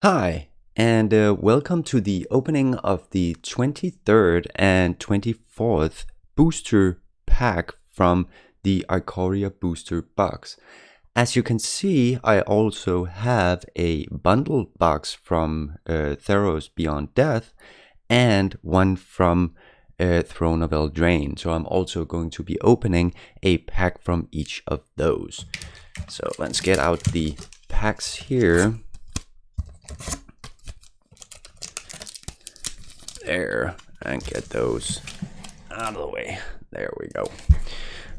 Hi, and welcome to the opening of the 23rd and 24th booster pack from the Ikoria booster box. As you can see, I also have a bundle box from Theros Beyond D and one from Throne of Eldraine. So I'm also going to be opening a pack from each of those. So let's get out the packs here. There, and get those out of the way. There we go.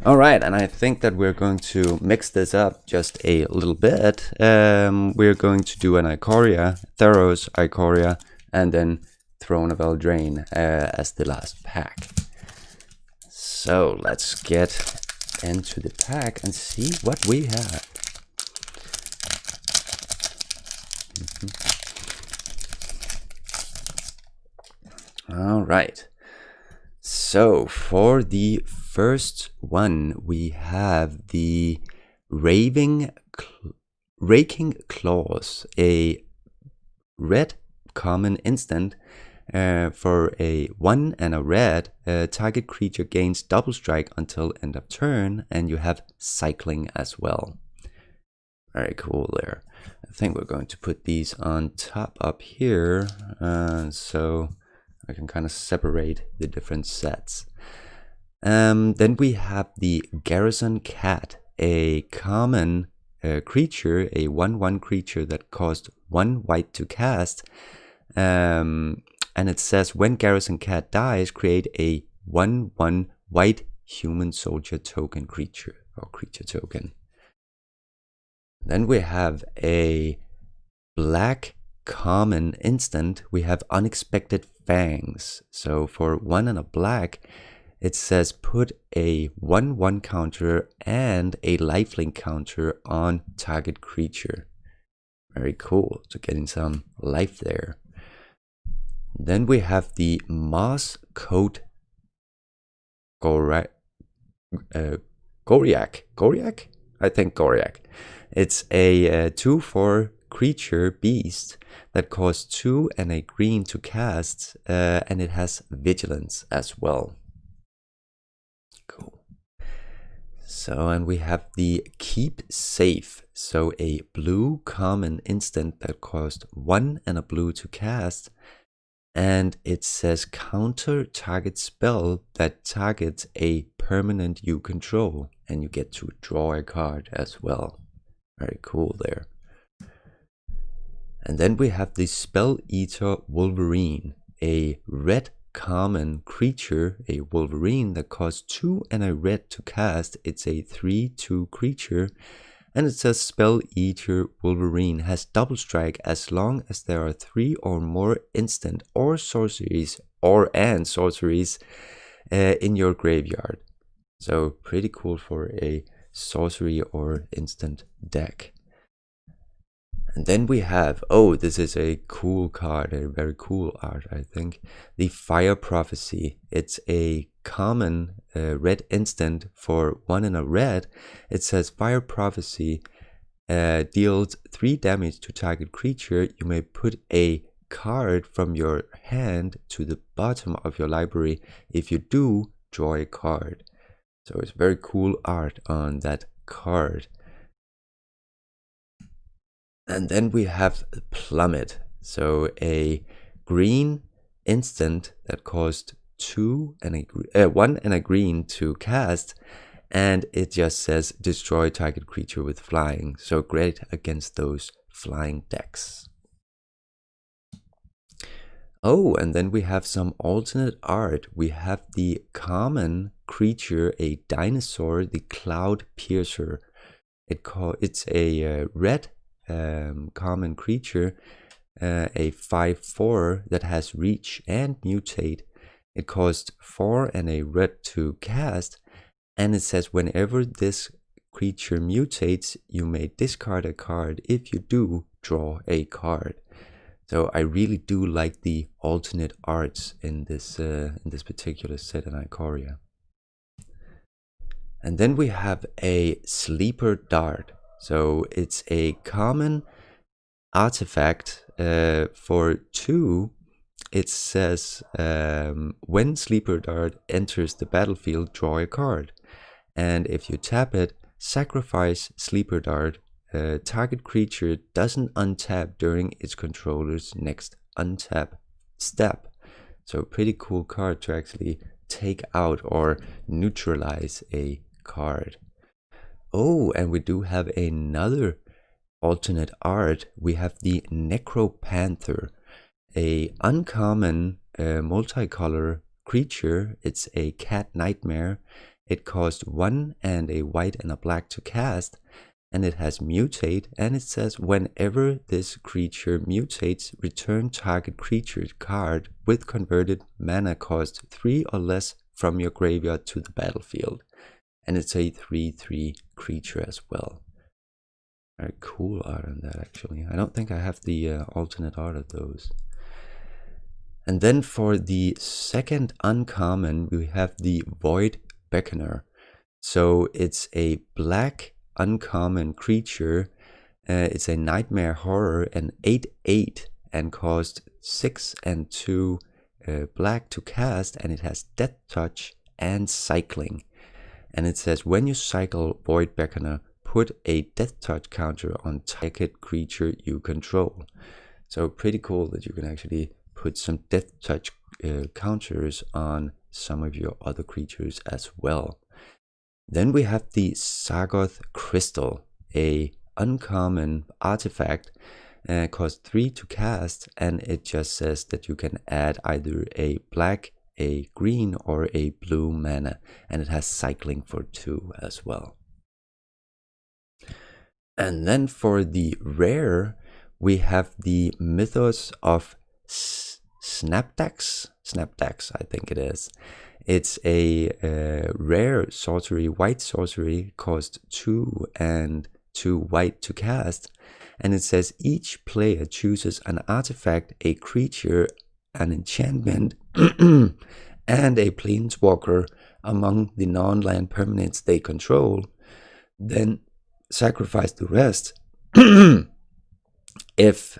All right, and I think that we're going to mix this up just a little bit. We're going to do an Ikoria, Theros, Ikoria, and then Throne of Eldraine as the last pack. So let's get into the pack and see what we have. All right. So for the first one, we have the Raking Claws, a red common instant for a 1 and a red. Target creature gains double strike until end of turn, and you have cycling as well. Very cool there. I think we're going to put these on top up here, so I can kind of separate the different sets. Then we have the Garrison Cat, a common creature, a 1/1 creature that cost 1 white to cast. And it says when Garrison Cat dies, create a 1/1 white human soldier token creature or creature token. Then we have a black common instant. We have Unexpected Fangs. So for 1 and a black, it says put a 1/1 counter and a lifelink counter on target creature. Very cool. So getting some life there. Then we have the Moss Coat Goriak? I think Goriak. It's a 2/4 creature beast that costs 2 and a green to cast, and it has vigilance as well. Cool. So, and we have the Keep Safe. So a blue common instant that costs 1 and a blue to cast, and it says counter target spell that targets a permanent you control, and you get to draw a card as well. Very cool there. And then we have the Spell Eater Wolverine, a red common creature, a Wolverine that costs 2 and a red to cast. It's a 3/2 creature, and it says Spell Eater Wolverine has double strike as long as there are 3 or more instant or sorceries in your graveyard. So pretty cool for a sorcery or instant deck. And then we have, this is a cool card, a very cool art, I think. The Fire Prophecy. It's a common red instant for 1 and a red. It says Fire Prophecy deals 3 damage to target creature. You may put a card from your hand to the bottom of your library. If you do, draw a card. So it's very cool art on that card. And then we have Plummet. So a green instant that cost 1 and a green to cast, and it just says destroy target creature with flying. So great against those flying decks. And then we have some alternate art. We have the common creature, a dinosaur, the Cloud Piercer. It's a red common creature, a 5/4 that has reach and mutate. It costs 4 and a red to cast, and it says whenever this creature mutates, you may discard a card. If you do, draw a card. So I really do like the alternate arts in this particular set in Ikoria. And then we have a Sleeper Dart. So it's a common artifact for 2, it says when Sleeper Dart enters the battlefield, draw a card. And if you tap it, sacrifice Sleeper Dart. Target creature doesn't untap during its controller's next untap step. So pretty cool card to actually take out or neutralize a card. Oh, and we do have another alternate art. We have the Necropanther, a uncommon multicolor creature. It's a cat nightmare. It costs 1 and a white and a black to cast, and it has mutate, and it says whenever this creature mutates, return target creature card with converted mana cost 3 or less from your graveyard to the battlefield. And it's a 3/3 creature as well. Very cool art on that, actually. I don't think I have the alternate art of those. And then for the second uncommon, we have the Void Beckoner. So it's a black uncommon creature. It's a nightmare horror, and 8/8, and cost 6 and 2 black to cast, and it has Death Touch and Cycling. And it says when you cycle Void Beckoner, put a Death Touch counter on target creature you control. So pretty cool that you can actually put some Death Touch counters on some of your other creatures as well. Then we have the Sargoth Crystal, a uncommon artifact, costs 3 to cast, and it just says that you can add either a black, a green, or a blue mana, and it has cycling for 2 as well. And then for the rare, we have the Mythos of Snapdax, I think it is. It's a rare sorcery, white sorcery, cost 2 and 2 white to cast, and it says each player chooses an artifact, a creature, an enchantment, and a planeswalker among the non-land permanents they control, then sacrifice the rest. If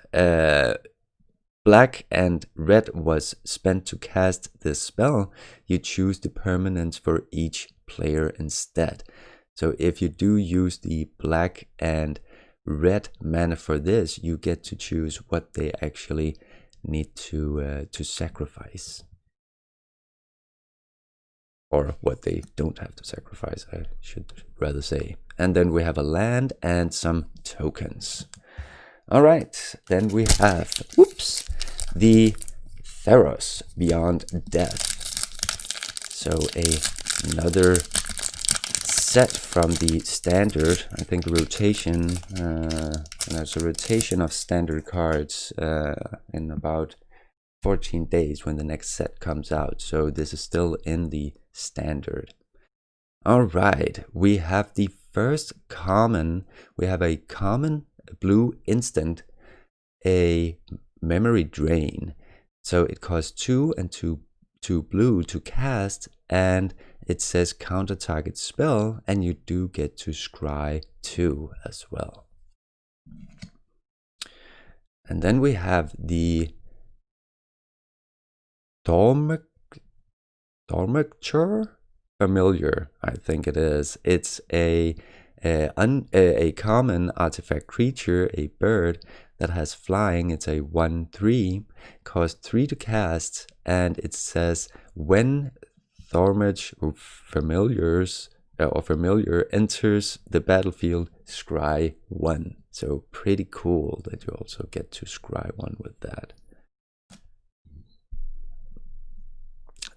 black and red was spent to cast this spell, you choose the permanents for each player instead. So if you do use the black and red mana for this, you get to choose what they actually need to sacrifice, or what they don't have to sacrifice, I should rather say. And then we have a land and some tokens. All right, then we have, the Theros Beyond Death. So another set from the standard, I think rotation, and there's a rotation of standard cards in about 14 days when the next set comes out. So this is still in the standard. All right, we have the first common. We have a common blue instant, a Memory Drain. So it costs 2 and 2 blue to cast, and it says counter target spell, and you do get to scry 2 as well. And then we have the Thaumaturge Familiar, I think it is. It's a common artifact creature, a bird that has flying. It's a 1/3, costs 3 to cast, and it says when Thaumaturge Familiar enters the battlefield, scry 1. So pretty cool that you also get to scry 1 with that.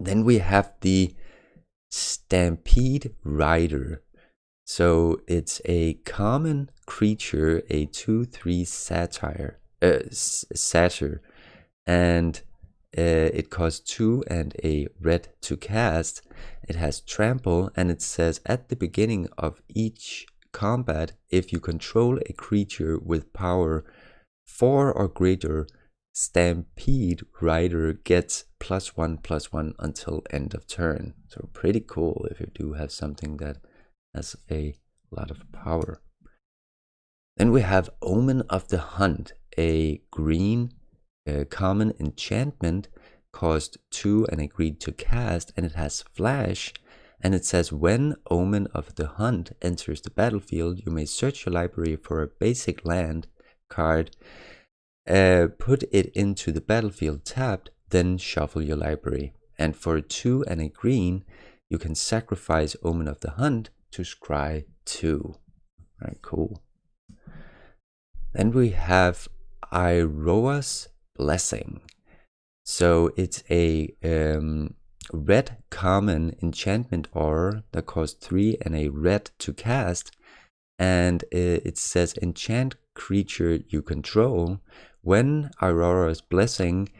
Then we have the Stampede Rider. So it's a common creature, a 2/3 satyr, and it costs 2 and a red to cast. It has trample, and it says at the beginning of each combat, if you control a creature with power 4 or greater, Stampede Rider gets +1/+1 until end of turn. So pretty cool if you do have something that has a lot of power. Then we have Omen of the Hunt, a green common enchantment, cost 2 and agreed to cast, and it has flash. And it says when Omen of the Hunt enters the battlefield, you may search your library for a basic land card, put it into the battlefield tapped, then shuffle your library. And for 2 and a green, you can sacrifice Omen of the Hunt to scry 2. Alright, cool. Then we have Iroa's Blessing. So it's a red common enchantment aura that costs 3 and a red to cast, and it says enchant creature you control. When Iroa's Blessing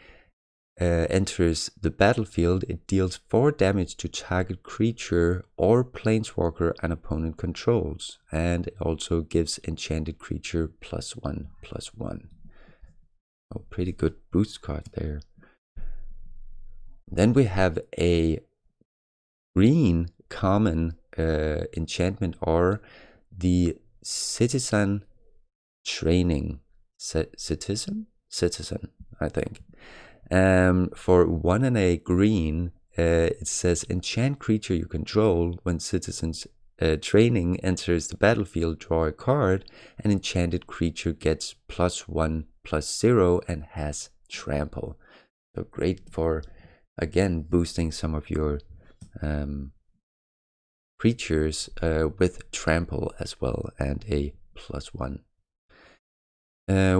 enters the battlefield, it deals 4 damage to target creature or planeswalker an opponent controls, and it also gives enchanted creature +1/+1. Oh, pretty good boost card there. Then we have a green common enchantment aura, the Citizen Training. Citizen, I think. For 1 and a green, it says enchant creature you control. When Citizen's Training enters the battlefield, draw a card. An enchanted creature gets +1/+0 and has trample. So great for, again, boosting some of your creatures with trample as well, and a +1.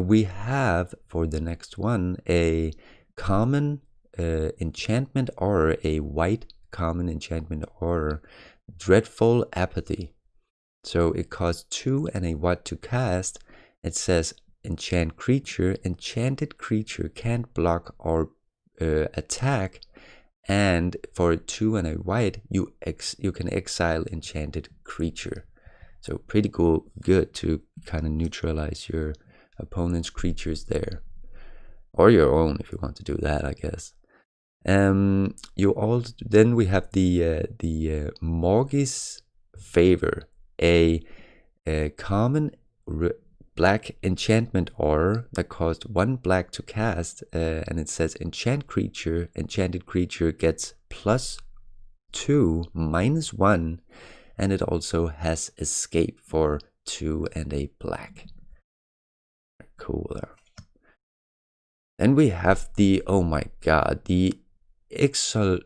We have for the next one a common enchantment aura, a white common enchantment aura, Dreadful Apathy. So it costs 2 and a white to cast. It says enchant creature. Enchanted creature can't block or attack, and for 2 and a white, you can exile enchanted creature. So pretty cool, good to kind of neutralize your opponent's creatures there, or your own if you want to do that, I guess. Then we have the Morgis Favor, a common black enchantment aura that costs 1 black to cast, and it says enchant creature. Enchanted creature gets +2/-1, and it also has escape for 2 and a black. Cool there. Then we have the, oh my god, the Ectomorphosis,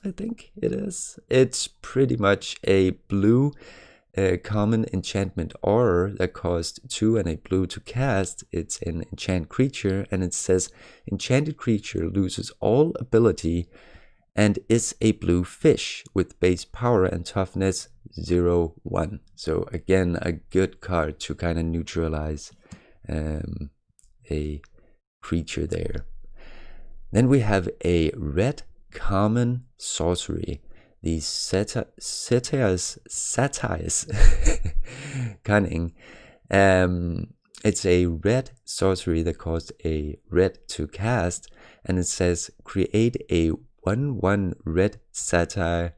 I think it is. It's pretty much a blue common enchantment aura that costs 2 and a blue to cast. It's an enchant creature, and it says enchanted creature loses all ability and is a blue fish with base power and toughness 0/1. So again, a good card to kind of neutralize a creature there. Then we have a red common sorcery, the Satires Cunning. It's a red sorcery that costs a red to cast, and it says create a 1/1 red satire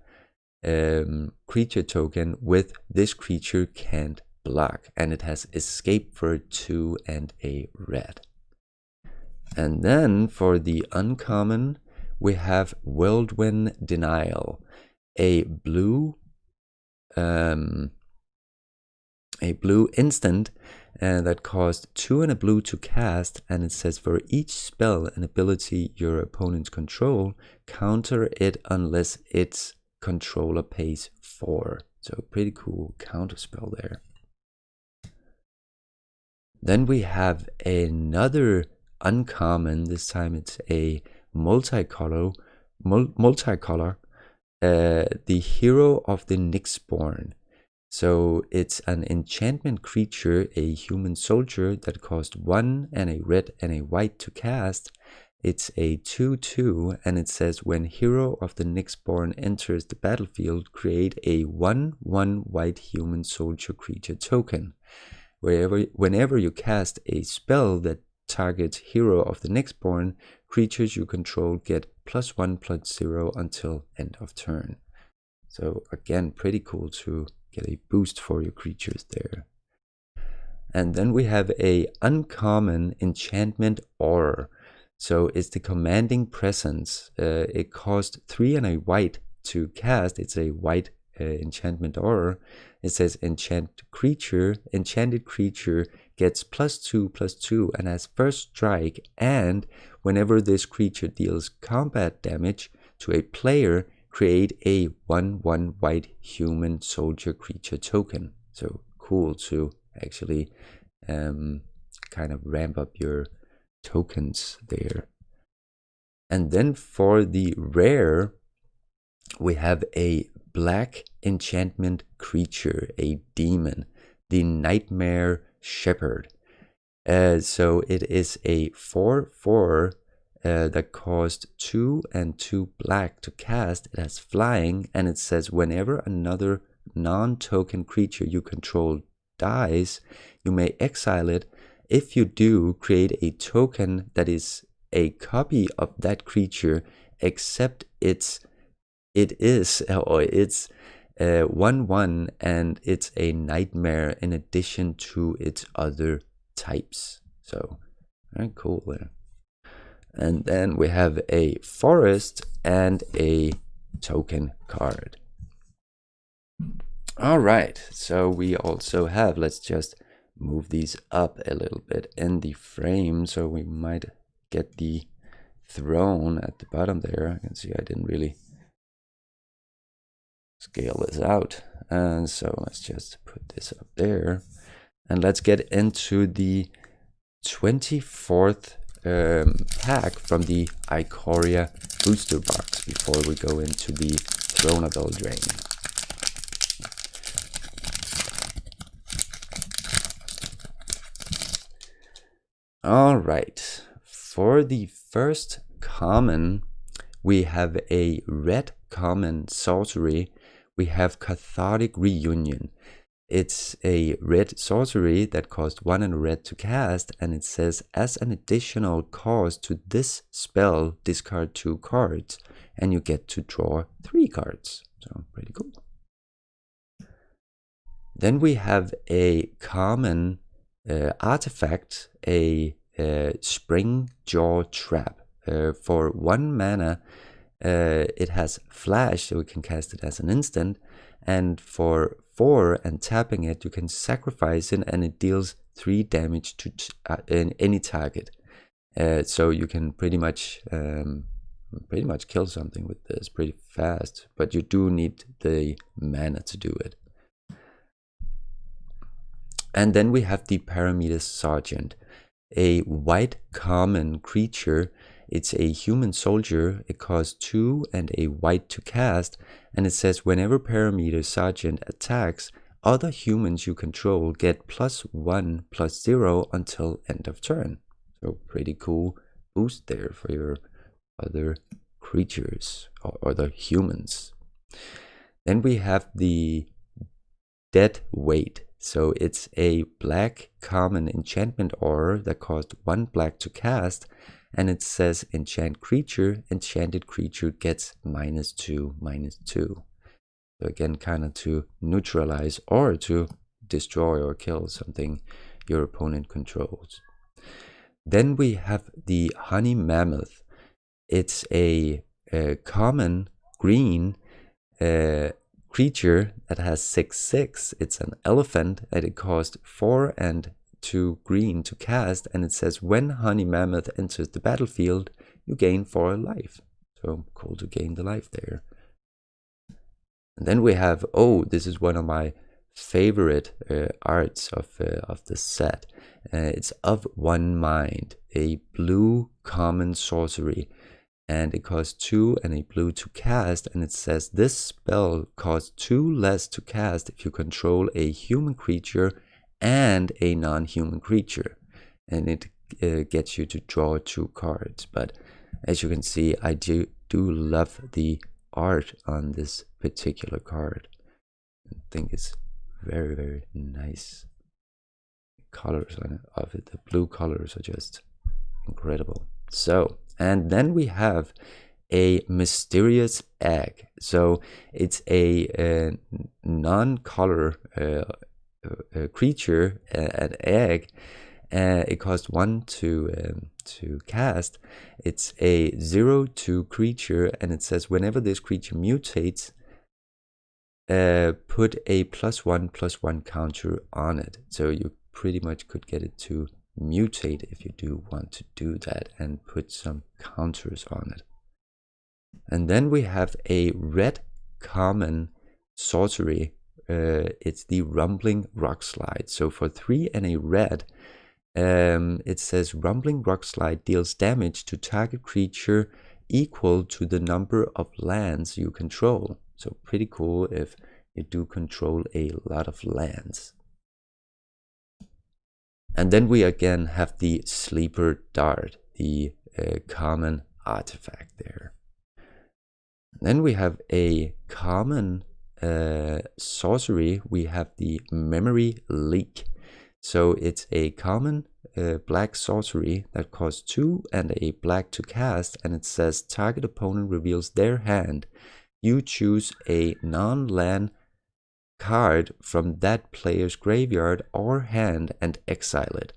creature token with this creature can't block, and it has escape for 2 and a red. And then for the uncommon, we have Whirlwind Denial, a blue instant that costs 2 and a blue to cast, and it says for each spell and ability your opponents control, counter it unless its controller pays 4. So pretty cool counter spell there. Then we have another uncommon. This time it's a multicolor, the Hero of the Nyxborn. So it's an enchantment creature, a human soldier that costs 1 and a red and a white to cast. It's a 2/2, and it says when Hero of the Nyxborn enters the battlefield, create a 1/1 white human soldier creature token. Whenever you cast a spell that targets Hero of the Nyxborn, creatures you control get +1/+0 until end of turn. So again, pretty cool to get a boost for your creatures there. And then we have a uncommon enchantment aura. So it's the Commanding Presence. It cost 3 and a white to cast. It's a white enchantment aura. It says enchanted creature gets +2/+2 and has first strike, and whenever this creature deals combat damage to a player, create a 1/1 white human soldier creature token. So cool to actually kind of ramp up your tokens there. And then for the rare, we have a black enchantment creature, a demon, the Nightmare Shepherd. So it is a 4/4 that cost 2 and 2 black to cast. It has flying, and it says whenever another non-token creature you control dies, you may exile it. If you do, create a token that is a copy of that creature, except it's 1/1 and it's a nightmare in addition to its other types. So very cool there. And then we have a forest and a token card. All right, so we also have, let's just move these up a little bit in the frame so we might get the throne at the bottom there. I can see I didn't really scale this out, and so let's just put this up there, and let's get into the 24th pack from the Ikoria booster box before we go into the Throne of Eldraine. All right, for the first common, we have a red common sorcery. We have Cathartic Reunion. It's a red sorcery that costs 1 and a red to cast, and it says as an additional cost to this spell, discard 2 cards, and you get to draw 3 cards. So pretty cool. Then we have a common artifact, a Spring Jaw Trap. For 1 mana, it has flash, so we can cast it as an instant, and for 4 and tapping it, you can sacrifice it and it deals 3 damage to any target. So you can pretty much kill something with this pretty fast, but you do need the mana to do it. And then we have the Parameter Sergeant, a white common creature. It's a human soldier. It costs 2 and a white to cast, and it says whenever Parameter Sergeant attacks, other humans you control get +1/+0 until end of turn. So pretty cool boost there for your other creatures or other humans. Then we have the Dead Weight. So it's a black common enchantment aura that costs 1 black to cast, and it says enchanted creature gets -2/-2. So again, kind of to neutralize or to destroy or kill something your opponent controls. Then we have the Honey Mammoth. It's a common green creature that has 6/6. It's an elephant, and it costs 4 and 2 green to cast, and it says when Honey Mammoth enters the battlefield, you gain 4 life. So cool to gain the life there. And then we have, this is one of my favorite arts of the set. It's Of One Mind, a blue common sorcery, and it costs 2 and a blue to cast, and it says this spell costs 2 less to cast if you control a human creature and a non-human creature, and it gets you to draw 2 cards. But as you can see, I do love the art on this particular card. I think it's very, very nice. Colors on it, of it, the blue colors are just incredible. So, and then we have a Mysterious Egg. So it's a non-color creature, an egg. It costs 1 to cast. It's a 0/2 creature, and it says whenever this creature mutates, put a +1/+1 counter on it. So you pretty much could get it to mutate if you do want to do that and put some counters on it. And then we have a red common sorcery. It's the Rumbling Rockslide. So for 3 and a red, it says Rumbling Rockslide deals damage to target creature equal to the number of lands you control. So pretty cool if you do control a lot of lands. And then we again have the Sleeper Dart, the common artifact there. Then we have a common sorcery. We have the Memory Leak. So it's a common black sorcery that costs 2 and a black to cast, and it says target opponent reveals their hand. You choose a non-land card from that player's graveyard or hand and exile it.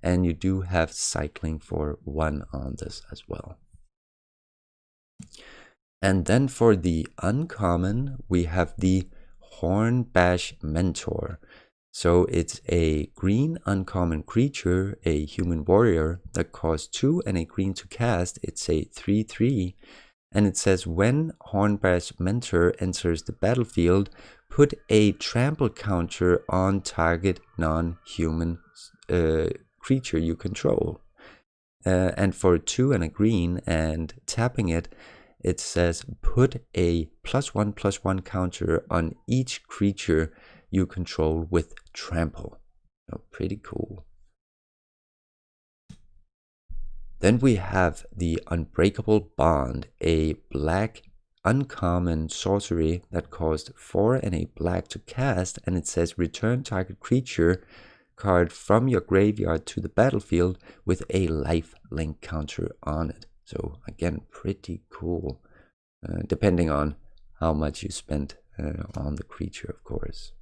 And you do have cycling for 1 on this as well. And then for the uncommon, we have the Hornbash Mentor. So it's a green uncommon creature, a human warrior that costs 2 and a green to cast. It's a 3/3, and it says when Hornbash Mentor enters the battlefield, put a trample counter on target non-human creature you control. And for 2 and a green and tapping it, it says put a +1/+1 counter on each creature you control with trample. Oh, pretty cool. Then we have the Unbreakable Bond, a black uncommon sorcery that costs 4 and a black to cast, and it says return target creature card from your graveyard to the battlefield with a life link counter on it. So again, pretty cool, depending on how much you spent on the creature, of course.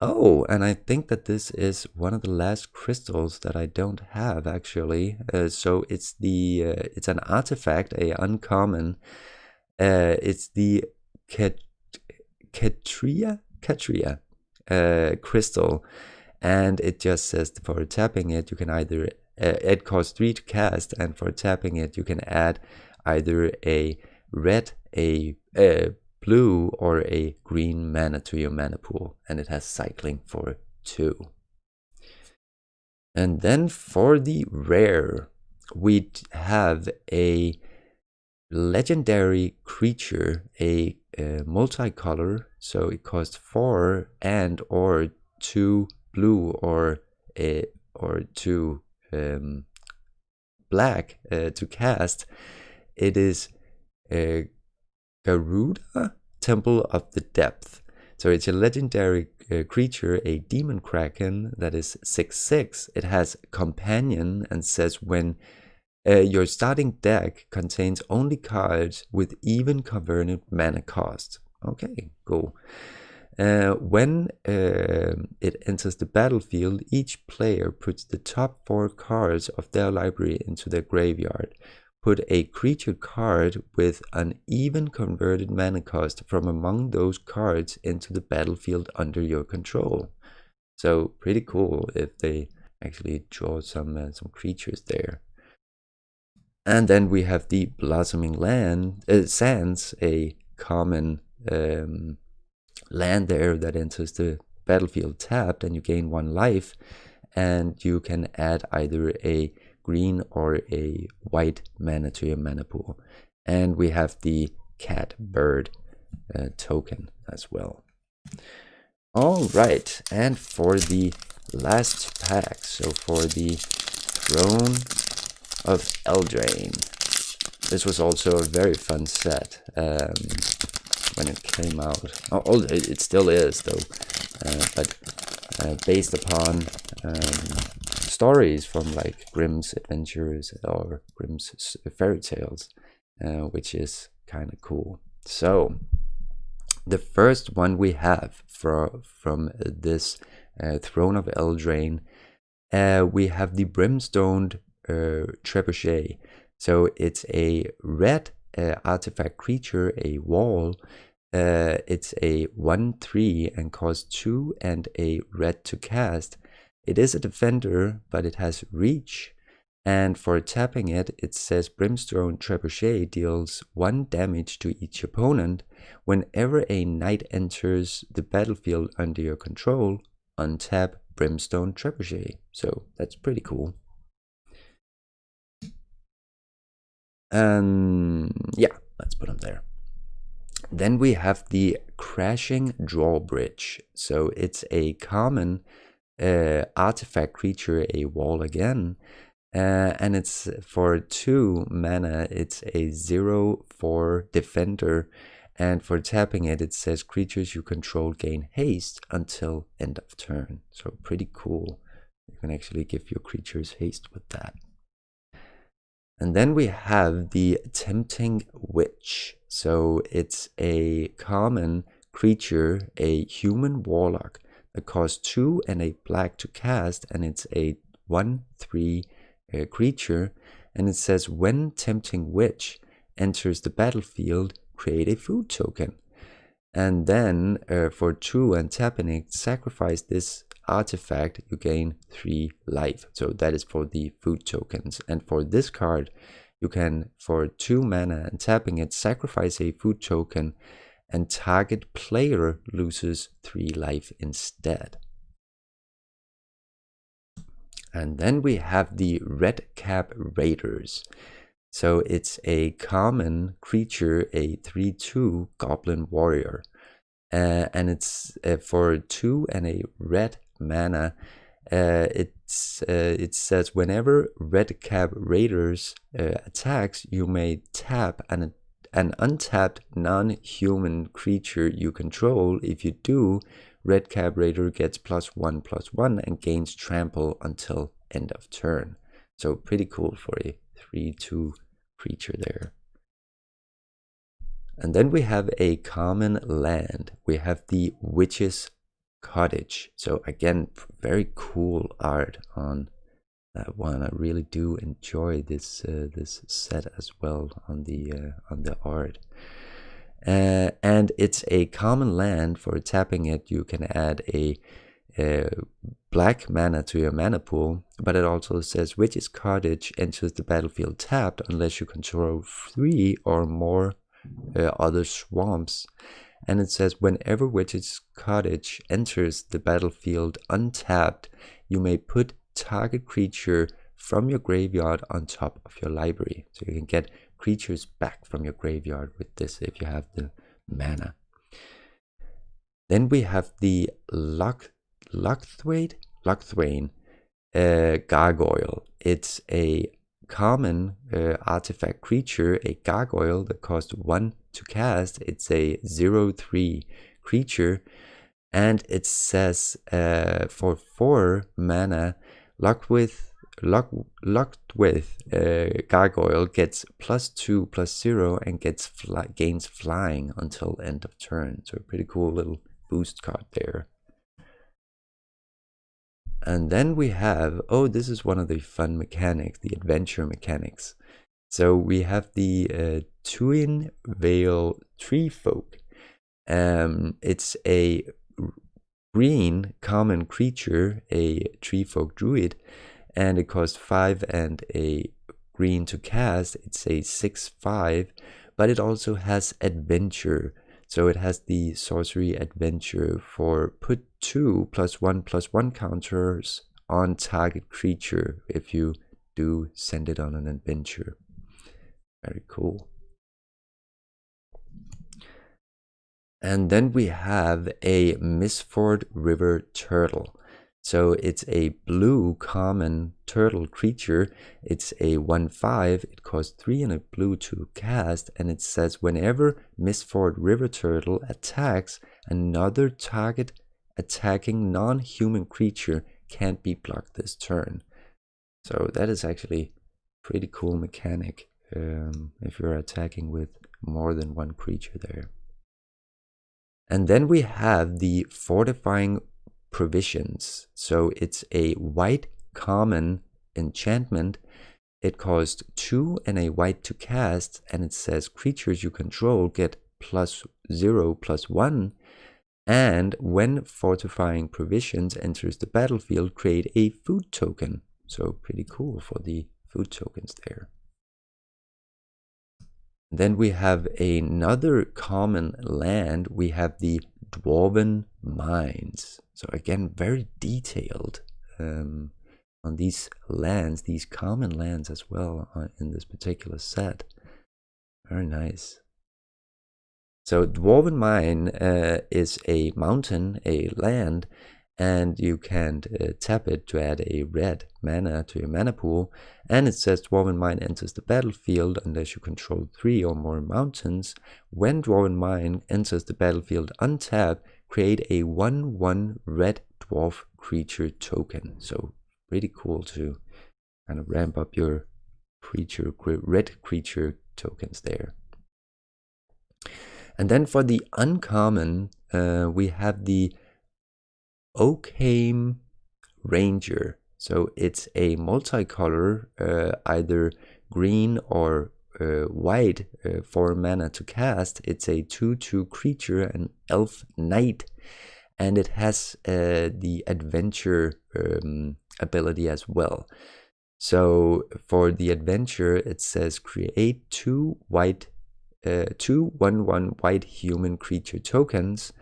Oh, and I think that this is one of the last crystals that I don't have actually. So it's the it's an artifact, a uncommon. It's the Ikoria crystal, and it just says for tapping it, you can either it costs 3 to cast, and for tapping it, you can add either a red, a blue, or a green mana to your mana pool, and it has cycling for 2. And then for the rare, we have a legendary creature, a multicolor, so it costs 4 and or 2 blue or 2 black to cast. It is Garuda, Temple of the Depth. So it's a legendary creature, a demon kraken that is 6/6. It has companion and says when your starting deck contains only cards with even converted mana cost. Okay, cool. When it enters the battlefield, each player puts the top 4 cards of their library into their graveyard. Put a creature card with an even converted mana cost from among those cards into the battlefield under your control. So pretty cool if they actually draw some creatures there. And then we have the Blossoming Sands, a common land there that enters the battlefield tapped, and you gain 1 life, and you can add either a green or a white mana to your mana pool. And we have the Cat Bird token as well. All right, and for the last pack, so for the Throne of Eldraine, this was also a very fun set when it came out. Oh, it still is though, but based upon stories from like Grimm's Adventures or Grimm's Fairy Tales, which is kind of cool. So The first one we have from this Throne of Eldraine, we have the Brimstone Trebuchet. So it's a red artifact creature, a wall. It's a 1/3 and costs 2 and a red to cast. It is a defender, but it has reach. And for tapping it, it says Brimstone Trebuchet deals 1 damage to each opponent. Whenever a knight enters the battlefield under your control, untap Brimstone Trebuchet. So that's pretty cool. And yeah, let's put them there. Then we have the Crashing Drawbridge. So it's a common artifact creature, a wall again. And it's for 2 mana. It's a 0/4 defender. And for tapping it, it says creatures you control gain haste until end of turn. So pretty cool. You can actually give your creatures haste with that. And then we have the Tempting Witch. So it's a common creature, a human warlock that costs 2 and a black to cast, and it's a 1/3 creature. And it says when Tempting Witch enters the battlefield, create a food token. And then for 2 and tapping it, sacrifice this artifact, you gain 3 life. So that is for the food tokens. And for this card, you can, for 2 mana and tapping it, sacrifice a food token, and target player loses 3 life instead. And then we have the Redcap Raiders. So it's a common creature, a 3/2 goblin warrior. And it's for 2 and a red mana. It says whenever Redcap Raiders attacks, you may tap an untapped non-human creature you control. If you do, Redcap Raider gets +1/+1 and gains trample until end of turn. So pretty cool for a 3/2 creature there. And then we have a common land. We have the Witch's Cottage. So again, very cool art on that one. I really do enjoy this this set as well on the art. And it's a common land. For tapping it, you can add a black mana to your mana pool, but it also says Witch's Cottage enters the battlefield tapped unless you control 3 or more other swamps. And it says whenever Witch's Cottage enters the battlefield untapped, you may put target creature from your graveyard on top of your library. So you can get creatures back from your graveyard with this if you have the mana. Then we have the Lochthwain Gargoyle. It's a common artifact creature, a gargoyle that costs 1 to cast. It's a 0/3 creature, and it says for 4 mana, Lochthwain Gargoyle gets +2/+0 and gains flying until end of turn. So a pretty cool little boost card there. And then we have, oh, this is one of the fun mechanics, the adventure mechanics. So we have the Twin Veil Tree Folk. It's a green common creature, a tree folk druid, and it costs 5 and a green to cast. It's a 6/5, but it also has adventure. So it has the sorcery adventure for put 2 +1/+1 counters on target creature if you do send it on an adventure. Very cool. And then we have a Mistford River Turtle. So it's a blue common turtle creature. It's a 1/5. It costs 3 and a blue to cast, and it says whenever Mistford River Turtle attacks, another target attacking non-human creature can't be blocked this turn. So that is actually pretty cool mechanic if you're attacking with more than one creature there. And then we have the Fortifying Provisions. So it's a white common enchantment. It costs 2 and a white to cast, and it says creatures you control get +0/+1. And when Fortifying Provisions enters the battlefield, create a food token. So pretty cool for the food tokens there. Then we have another common land. We have the Dwarven Mines. So again, very detailed on these lands, these common lands as well in this particular set. Very nice. So Dwarven Mine is a mountain, a land, and you can tap it to add a red mana to your mana pool. And it says Dwarven Mine enters the battlefield unless you control 3 or more mountains. When Dwarven Mine enters the battlefield untapped, create a 1/1 red dwarf creature token. So pretty cool to kind of ramp up your red creature tokens there. And then for the uncommon, we have the Oakham Ranger. So it's a multicolor, either green or white, 4 mana to cast. It's a 2/2 creature, an elf knight, and it has the adventure ability as well. So for the adventure, it says create 2 1/1 white human creature tokens.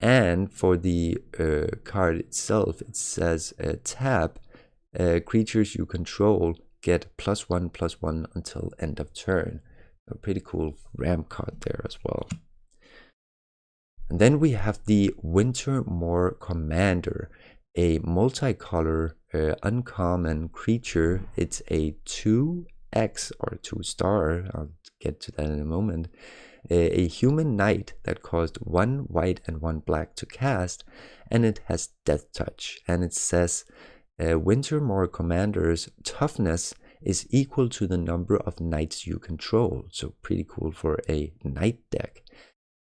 And for the card itself, it says tap, creatures you control get +1/+1 until end of turn. A pretty cool ramp card there as well. And then we have the Wintermoor Commander, a multicolor uncommon creature. It's a 2x or 2-star. I'll get to that in a moment. A human knight that cost 1 white and 1 black to cast, and it has death touch. And it says Wintermoor Commander's toughness is equal to the number of knights you control. So pretty cool for a knight deck.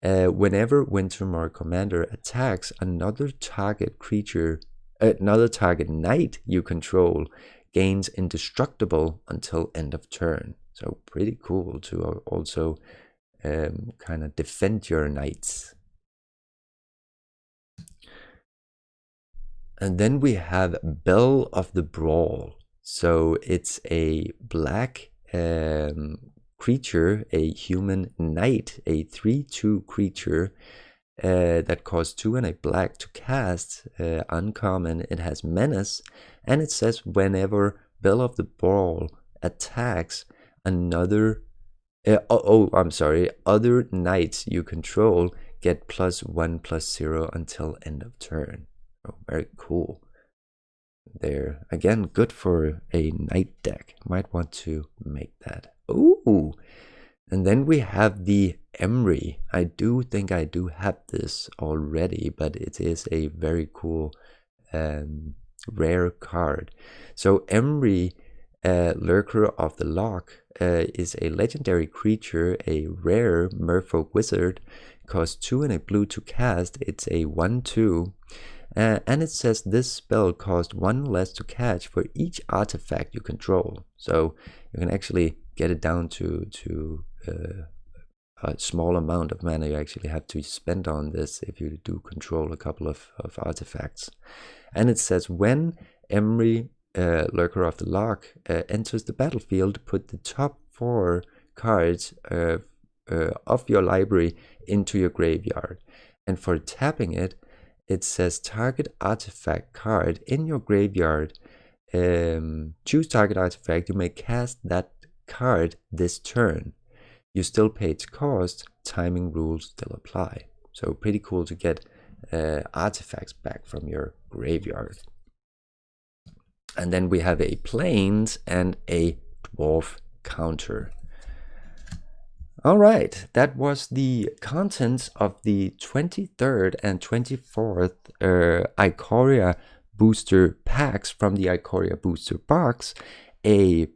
Whenever Wintermoor Commander attacks another target knight you control, gains indestructible until end of turn. So pretty cool to also kind of defend your knights. And then we have Bell of the Brawl. So it's a black creature, a human knight, a 3/2 creature that costs 2 and a black to cast, uncommon. It has menace, and it says whenever Bell of the Brawl attacks another other knights you control get +1/+0 until end of turn. Oh, very cool. There again, good for a knight deck. Might want to make that. Ooh, and then we have the Emery. I do think I do have this already, but it is a very cool rare card. So Emery, Lurker of the Loch, is a legendary creature, a rare merfolk wizard, costs 2 and a blue to cast. It's a 1/2, and it says this spell costs 1 less to catch for each artifact you control. So you can actually get it down to a small amount of mana you actually have to spend on this if you do control a couple of artifacts. And it says when Emery, Lurker of the Loch, enters the battlefield, put the top 4 cards of your library into your graveyard. And for tapping it, it says target artifact card in your graveyard. Choose target artifact. You may cast that card this turn. You still pay its cost. Timing rules still apply. So pretty cool to get artifacts back from your graveyard. And then we have a plains and a dwarf counter. All right, that was the contents of the 23rd and 24th Ikoria booster packs from the Ikoria booster box, a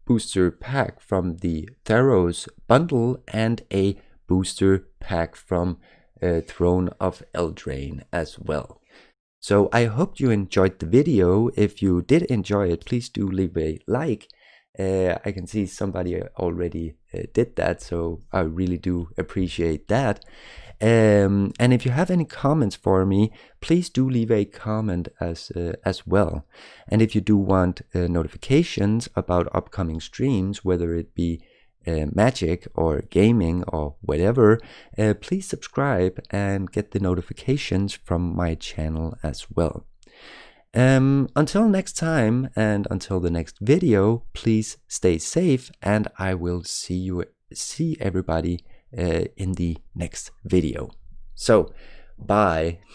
booster pack from the Theros bundle, and a booster pack from Throne of Eldraine as well. So I hope you enjoyed the video. If you did enjoy it, please do leave a like. I can see somebody already did that, so I really do appreciate that. And if you have any comments for me, please do leave a comment as well. And if you do want notifications about upcoming streams, whether it be Magic or gaming or whatever, please subscribe and get the notifications from my channel as well. Until next time and until the next video, please stay safe, and I will see everybody in the next video. So, bye.